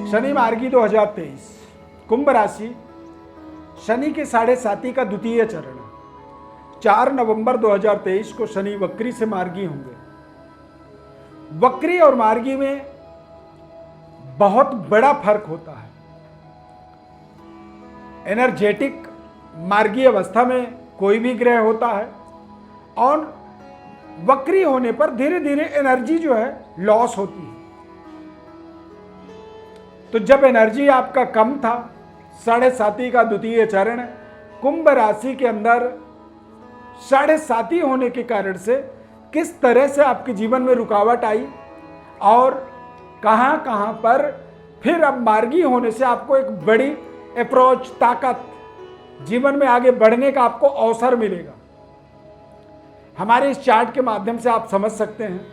शनि मार्गी 2023 कुंभ राशि, शनि के 7.5 का द्वितीय चरण 4 नवंबर 2023 को शनि वक्री से मार्गी होंगे। वक्री और मार्गी में बहुत बड़ा फर्क होता है। एनर्जेटिक मार्गी अवस्था में कोई भी ग्रह होता है और वक्री होने पर धीरे धीरे एनर्जी जो है लॉस होती है। तो जब एनर्जी आपका कम था, 7.5 का द्वितीय चरण कुंभ राशि के अंदर 7.5 होने के कारण से किस तरह से आपके जीवन में रुकावट आई और कहां कहां पर फिर अब मार्गी होने से आपको एक बड़ी अप्रोच, ताकत, जीवन में आगे बढ़ने का आपको अवसर मिलेगा। हमारे इस चार्ट के माध्यम से आप समझ सकते हैं,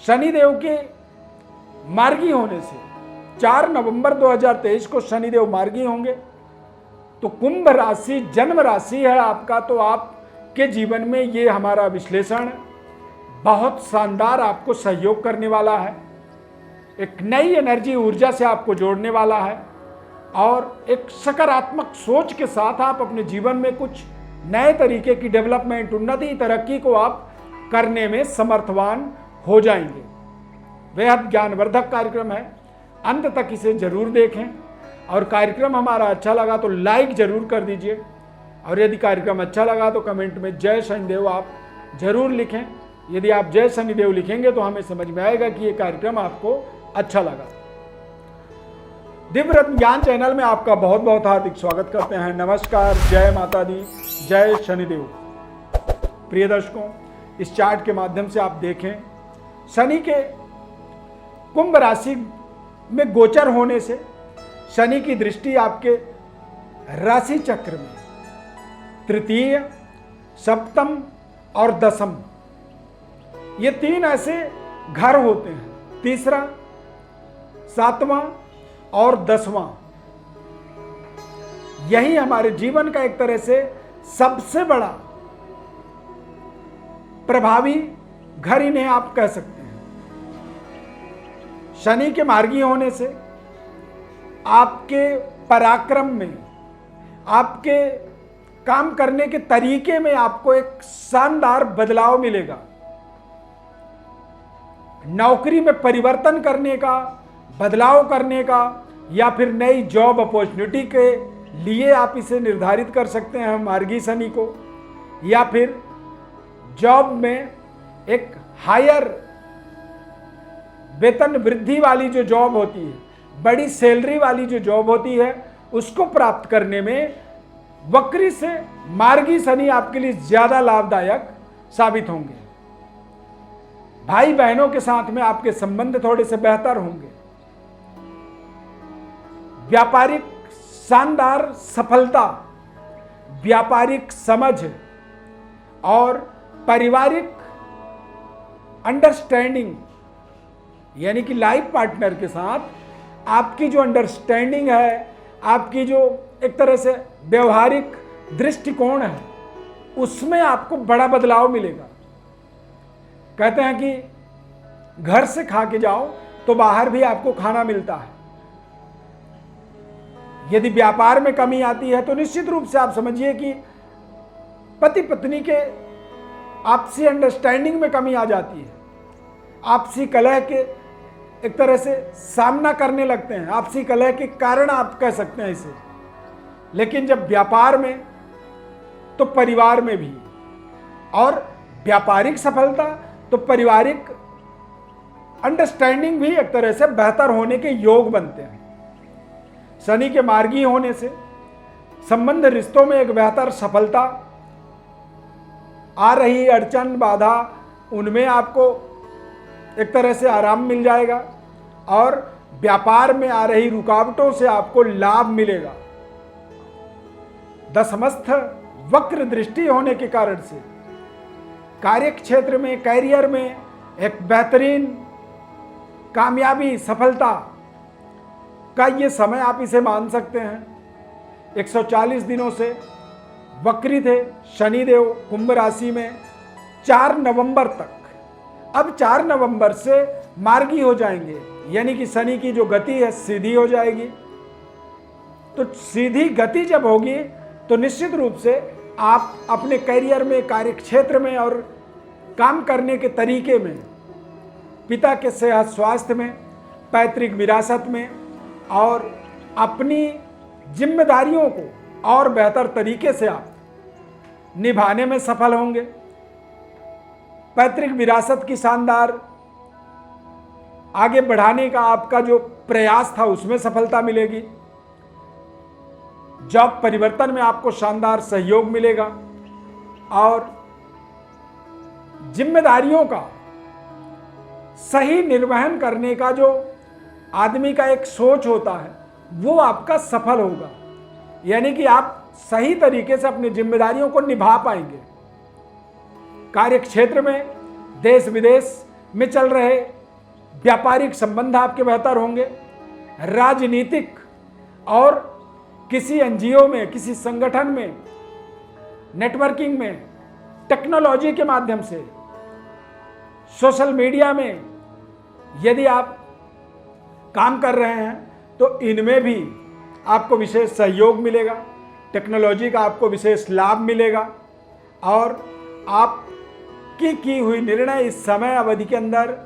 शनिदेव के मार्गी होने से 4 नवंबर 2023 को शनिदेव मार्गी होंगे। तो कुंभ राशि जन्म राशि है आपका, तो आपके जीवन में ये हमारा विश्लेषण बहुत शानदार आपको सहयोग करने वाला है। एक नई एनर्जी, ऊर्जा से आपको जोड़ने वाला है और एक सकारात्मक सोच के साथ आप अपने जीवन में कुछ नए तरीके की डेवलपमेंट, उन्नति, तरक्की को आप करने में समर्थवान हो जाएंगे। बेहद ज्ञानवर्धक कार्यक्रम है, अंत तक इसे जरूर देखें और कार्यक्रम हमारा अच्छा लगा तो लाइक जरूर कर दीजिए और यदि कार्यक्रम अच्छा लगा तो कमेंट में जय शनिदेव आप जरूर लिखें। यदि आप जय शनिदेव लिखेंगे तो हमें समझ में आएगा कि ये कार्यक्रम आपको अच्छा लगा। दिव्य रत्न ज्ञान चैनल में आपका बहुत बहुत हार्दिक स्वागत करते हैं। नमस्कार, जय माता दी, जय शनिदेव। प्रिय दर्शकों, इस चार्ट के माध्यम से आप देखें, शनि के कुंभ राशि में गोचर होने से शनि की दृष्टि आपके राशि चक्र में तृतीय, सप्तम और दसम, ये 3 ऐसे घर होते हैं। तीसरा, 7वां और 10वां, यही हमारे जीवन का एक तरह से सबसे बड़ा प्रभावी घर इन्हें आप कह सकते हैं। शनि के मार्गी होने से आपके पराक्रम में, आपके काम करने के तरीके में आपको एक शानदार बदलाव मिलेगा। नौकरी में परिवर्तन करने का, बदलाव करने का या फिर नई जॉब अपॉर्चुनिटी के लिए आप इसे निर्धारित कर सकते हैं मार्गी शनि को, या फिर जॉब में एक हायर वेतन वृद्धि वाली जो जॉब होती है, बड़ी सैलरी वाली जो जॉब होती है, उसको प्राप्त करने में वक्री से मार्गी शनि आपके लिए ज्यादा लाभदायक साबित होंगे। भाई बहनों के साथ में आपके संबंध थोड़े से बेहतर होंगे। व्यापारिक शानदार सफलता, व्यापारिक समझ और पारिवारिक अंडरस्टैंडिंग, यानी कि लाइफ पार्टनर के साथ आपकी जो अंडरस्टैंडिंग है, आपकी जो एक तरह से व्यवहारिक दृष्टिकोण है, उसमें आपको बड़ा बदलाव मिलेगा। कहते हैं कि घर से खा के जाओ तो बाहर भी आपको खाना मिलता है। यदि व्यापार में कमी आती है तो निश्चित रूप से आप समझिए कि पति पत्नी के आपसी अंडरस्टैंडिंग में कमी आ जाती है। आपसी कलह के एक तरह से सामना करने लगते हैं, आपसी कलह के कारण आप कह सकते हैं इसे। लेकिन जब व्यापार में, तो परिवार में भी, और व्यापारिक सफलता तो पारिवारिक अंडरस्टैंडिंग भी एक तरह से बेहतर होने के योग बनते हैं। शनि के मार्गी होने से संबंध, रिश्तों में एक बेहतर सफलता, आ रही अड़चन, बाधा, उनमें आपको एक तरह से आराम मिल जाएगा और व्यापार में आ रही रुकावटों से आपको लाभ मिलेगा। दशमस्थ वक्र दृष्टि होने के कारण से कार्य क्षेत्र में, कैरियर में एक बेहतरीन कामयाबी, सफलता का ये समय आप इसे मान सकते हैं। 140 दिनों से वक्री थे शनिदेव कुंभ राशि में 4 नवंबर तक। अब 4 नवंबर से मार्गी हो जाएंगे यानी कि शनि की जो गति है सीधी हो जाएगी। तो सीधी गति जब होगी तो निश्चित रूप से आप अपने करियर में, कार्यक्षेत्र में और काम करने के तरीके में, पिता के सेहत स्वास्थ्य में, पैतृक विरासत में और अपनी जिम्मेदारियों को और बेहतर तरीके से आप निभाने में सफल होंगे। पैतृक विरासत की शानदार आगे बढ़ाने का आपका जो प्रयास था उसमें सफलता मिलेगी। जॉब परिवर्तन में आपको शानदार सहयोग मिलेगा और जिम्मेदारियों का सही निर्वहन करने का जो आदमी का एक सोच होता है वो आपका सफल होगा। यानी कि आप सही तरीके से अपनी जिम्मेदारियों को निभा पाएंगे। कार्यक्षेत्र में, देश विदेश में चल रहे व्यापारिक संबंध आपके बेहतर होंगे। राजनीतिक और किसी एनजीओ में, किसी संगठन में, नेटवर्किंग में, टेक्नोलॉजी के माध्यम से, सोशल मीडिया में यदि आप काम कर रहे हैं तो इनमें भी आपको विशेष सहयोग मिलेगा। टेक्नोलॉजी का आपको विशेष लाभ मिलेगा और आपकी की हुई निर्णय इस समय अवधि के अंदर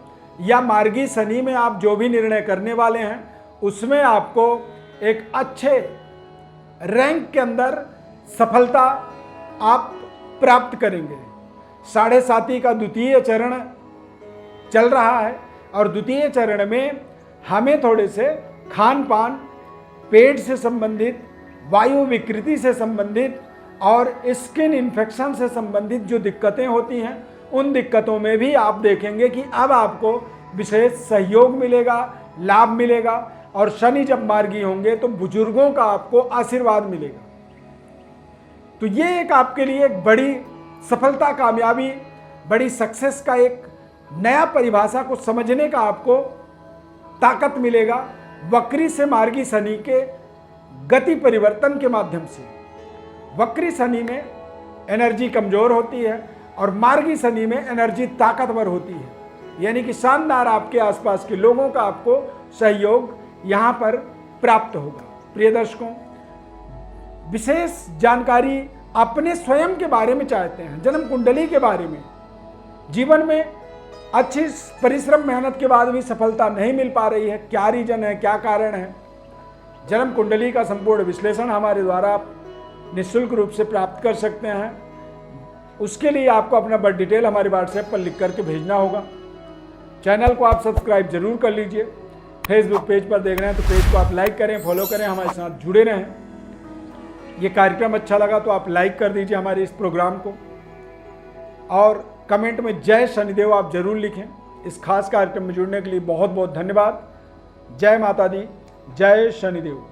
या मार्गी शनि में आप जो भी निर्णय करने वाले हैं उसमें आपको एक अच्छे रैंक के अंदर सफलता आप प्राप्त करेंगे। 7.5 का द्वितीय चरण चल रहा है और द्वितीय चरण में हमें थोड़े से खान पान, पेट से संबंधित, वायु विकृति से संबंधित और स्किन इन्फेक्शन से संबंधित जो दिक्कतें होती हैं उन दिक्कतों में भी आप देखेंगे कि अब आपको विशेष सहयोग मिलेगा, लाभ मिलेगा और शनि जब मार्गी होंगे तो बुजुर्गों का आपको आशीर्वाद मिलेगा। तो ये एक आपके लिए एक बड़ी सफलता, कामयाबी, बड़ी सक्सेस का एक नया परिभाषा को समझने का आपको ताकत मिलेगा वक्री से मार्गी शनि के गति परिवर्तन के माध्यम से। वक्री शनि में एनर्जी कमजोर होती है और मार्गी शनि में एनर्जी ताकतवर होती है। यानी कि शानदार आपके आसपास के लोगों का आपको सहयोग यहाँ पर प्राप्त होगा। प्रिय दर्शकों, विशेष जानकारी अपने स्वयं के बारे में चाहते हैं, जन्म कुंडली के बारे में, जीवन में अच्छी परिश्रम मेहनत के बाद भी सफलता नहीं मिल पा रही है, क्या रीजन है, क्या कारण है, जन्म कुंडली का संपूर्ण विश्लेषण हमारे द्वारा आप निःशुल्क रूप से प्राप्त कर सकते हैं। उसके लिए आपको अपना बर्थ डिटेल हमारे व्हाट्सएप पर लिख करके भेजना होगा। चैनल को आप सब्सक्राइब जरूर कर लीजिए। फेसबुक पेज पर देख रहे हैं तो पेज को आप लाइक करें, फॉलो करें, हमारे साथ जुड़े रहें। ये कार्यक्रम अच्छा लगा तो आप लाइक कर दीजिए हमारे इस प्रोग्राम को और कमेंट में जय शनिदेव आप जरूर लिखें। इस खास कार्यक्रम में जुड़ने के लिए बहुत बहुत धन्यवाद। जय माता दी, जय शनिदेव।